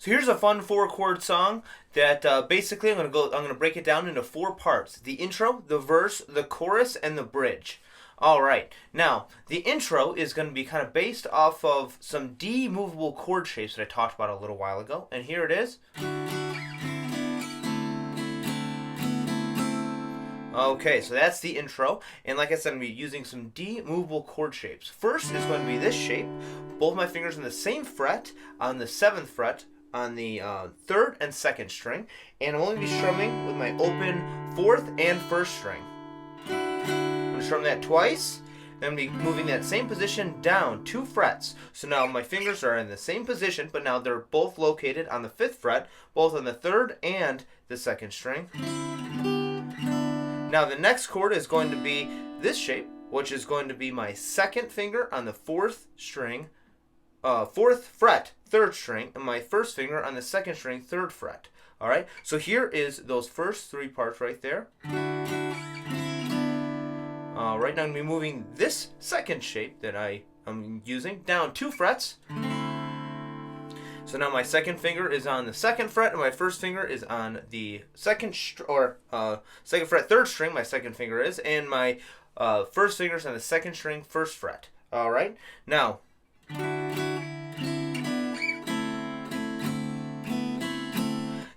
So here's a fun 4-chord song that basically I'm gonna break it down into 4 parts: the intro, the verse, the chorus, and the bridge. All right. Now the intro is going to be kind of based off of some D movable chord shapes that I talked about a little while ago, and here it is. Okay, so that's the intro, and like I said, I'm going to be using some D movable chord shapes. First is going to be this shape, both my fingers on the same fret, on the 7th fret, on the 3rd and 2nd string, and I'm only going to be strumming with my open 4th and 1st string. I'm going to strum that twice, then I'm going to be moving that same position down 2 frets. So now my fingers are in the same position, but now they're both located on the 5th fret, both on the 3rd and the 2nd string. Now the next chord is going to be this shape, which is going to be my 2nd finger on the 4th string, 4th fret, 3rd string, and my 1st finger on the 2nd string, 3rd fret. All right, so here is those first 3 parts right there. All right, now I'm going to be moving this 2nd shape that I am using down 2 frets. So now my 2nd finger is on the 2nd fret, and my 1st finger is on the 2nd fret, 3rd string. My 2nd finger is, and my 1st finger is on the 2nd string, 1st fret. All right, now.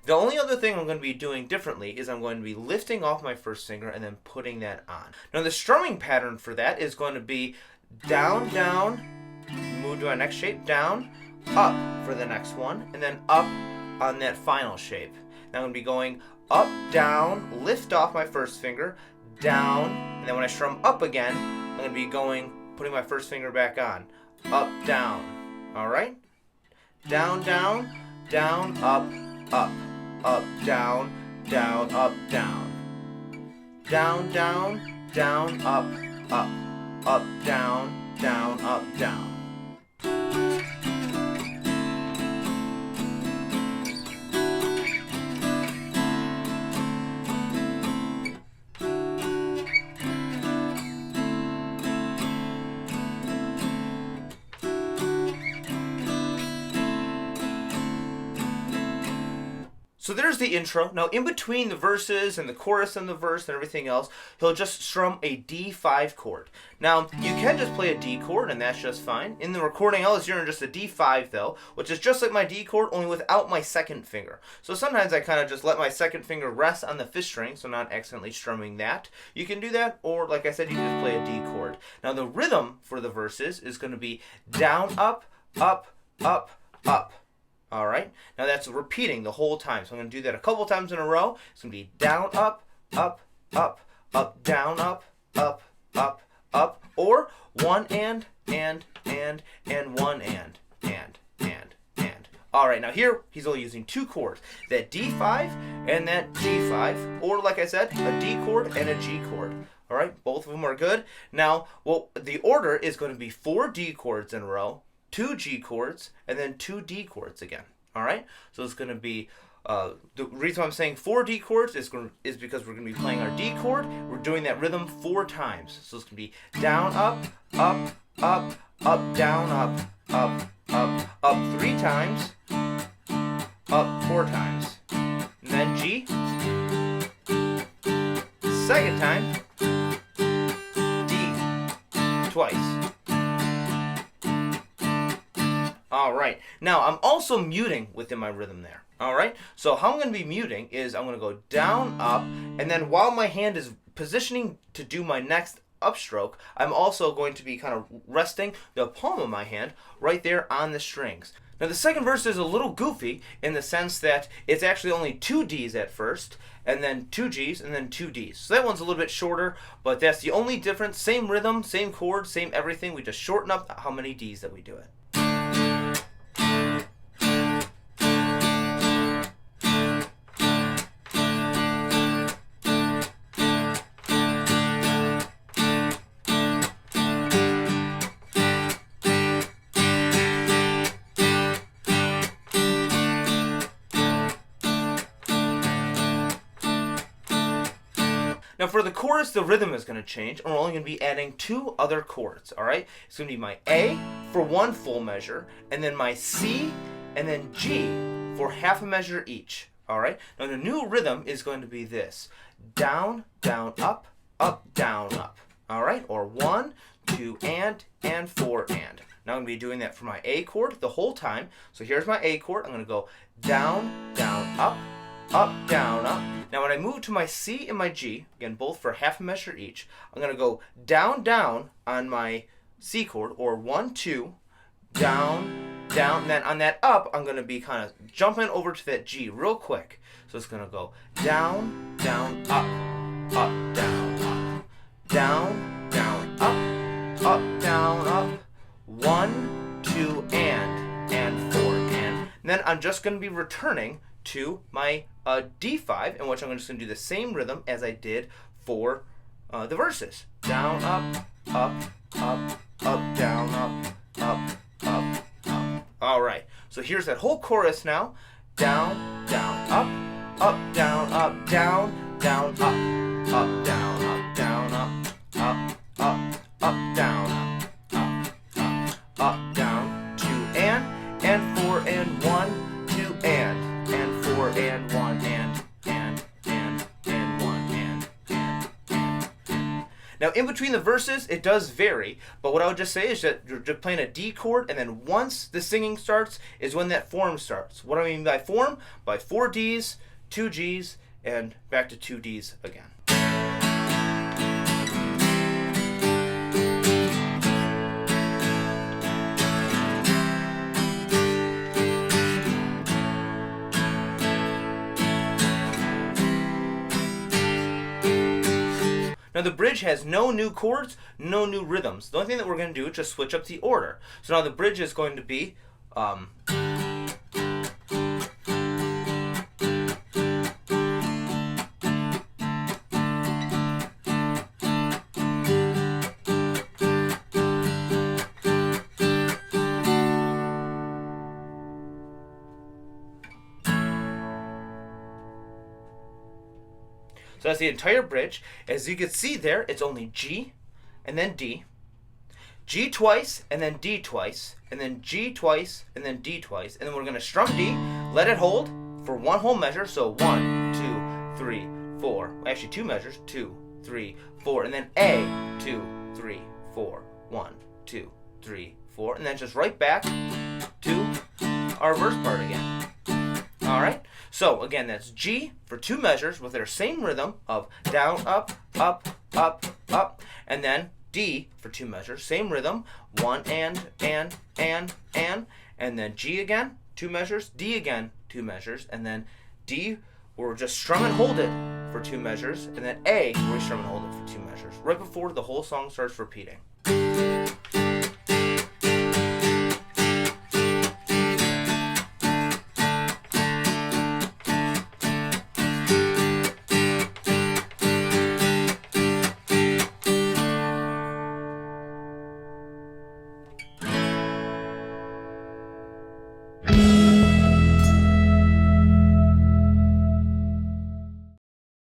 The only other thing I'm going to be doing differently is I'm going to be lifting off my 1st finger and then putting that on. Now the strumming pattern for that is going to be down, down, move to our next shape, down, up for the next one, and then up on that final shape. Now I'm going to be going up, down, lift off my 1st finger, down, and then when I strum up again, I'm going to be putting my 1st finger back on. Up, down. All right? Down, down, down, up, up. Up, down, down, up, down. Down, down, down, up, up. Up, down, down, up, down. So there's the intro. Now in between the verses and the chorus and the verse and everything else, he'll just strum a D5 chord. Now you can just play a D chord and that's just fine. In the recording I'll hear just a D5 though, which is just like my D chord, only without my 2nd finger. So sometimes I kind of just let my 2nd finger rest on the 5th string, so not accidentally strumming that. You can do that, or like I said, you can just play a D chord. Now the rhythm for the verses is going to be down, up, up, up, up. All right, now that's repeating the whole time. So I'm going to do that a couple times in a row. It's going to be down, up, up, up, up, down, up, up, up, up, or one and one and. All right, now here he's only using 2 chords, that D5 and that G5, or like I said, a D chord and a G chord. All right, both of them are good. Now, well, the order is going to be 4 D chords in a row, 2 G chords, and then 2 D chords again. All right, so it's going to be the reason why I'm saying 4 D chords is because we're going to be playing our D chord. We're doing that rhythm 4 times. So it's going to be down, up, up, up, up, down, up, up, up, up 3 times, up 4 times, and then G. 2nd time, D twice. All right, now I'm also muting within my rhythm there. All right, so how I'm going to be muting is I'm going to go down, up, and then while my hand is positioning to do my next upstroke, I'm also going to be kind of resting the palm of my hand right there on the strings. Now the second verse is a little goofy in the sense that it's actually only 2 Ds at first, and then 2 Gs, and then 2 Ds. So that one's a little bit shorter, but that's the only difference. Same rhythm, same chord, same everything. We just shorten up how many Ds that we do it. Now for the chorus, the rhythm is going to change, and we're only going to be adding 2 other chords, all right? It's going to be my A for 1 full measure, and then my C, and then G for half a measure each. All right. Now the new rhythm is going to be this: down, down, up, up, down, up. All right. Or 1, 2, and 4 and. Now I'm going to be doing that for my A chord the whole time. So here's my A chord. I'm going to go down, down, up, up, down, up. Now when I move to my C and my G, again both for half a measure each, I'm going to go down, down on my C chord, or 1, 2, down, down. And then on that up, I'm going to be kind of jumping over to that G real quick. So it's going to go down, down, up, up, down, up, down, down, up, down, up. 1, 2, and 4 and then I'm just going to be returning to my D5, in which I'm just going to do the same rhythm as I did for the verses. Down, up, up, up, up, down, up, up, up, up. All right. So here's that whole chorus now. Down, down, up, up, down, up, down, down, up, up, down, up, down, up, up, up, up, down, up. Up, down, 2 and 4 and 1, 2 and 4 and 1 and 1 and. Now in between the verses it does vary, but what I would just say is that you're just playing a D chord, and then once the singing starts is when that form starts. What I mean by form? By 4 Ds, 2 Gs, and back to 2 Ds again. Now the bridge has no new chords, no new rhythms. The only thing that we're going to do is just switch up the order. So now the bridge is going to be So that's the entire bridge. As you can see there, it's only G and then D, G twice and then D twice, and then G twice and then D twice, and then we're going to strum D, let it hold for one whole measure. So 1, 2, 3, 4. Actually 2 measures. 2, 3, 4, and then A, 2, 3, 4. 1, 2, 3, 4, and then just right back to our verse part again. All right. So again, that's G for 2 measures with their same rhythm of down, up, up, up, up, and then D for 2 measures, same rhythm, 1 and then G again, 2 measures, D again, 2 measures, and then D, we're just strum and hold it for 2 measures, and then A, we strum and hold it for 2 measures, right before the whole song starts repeating.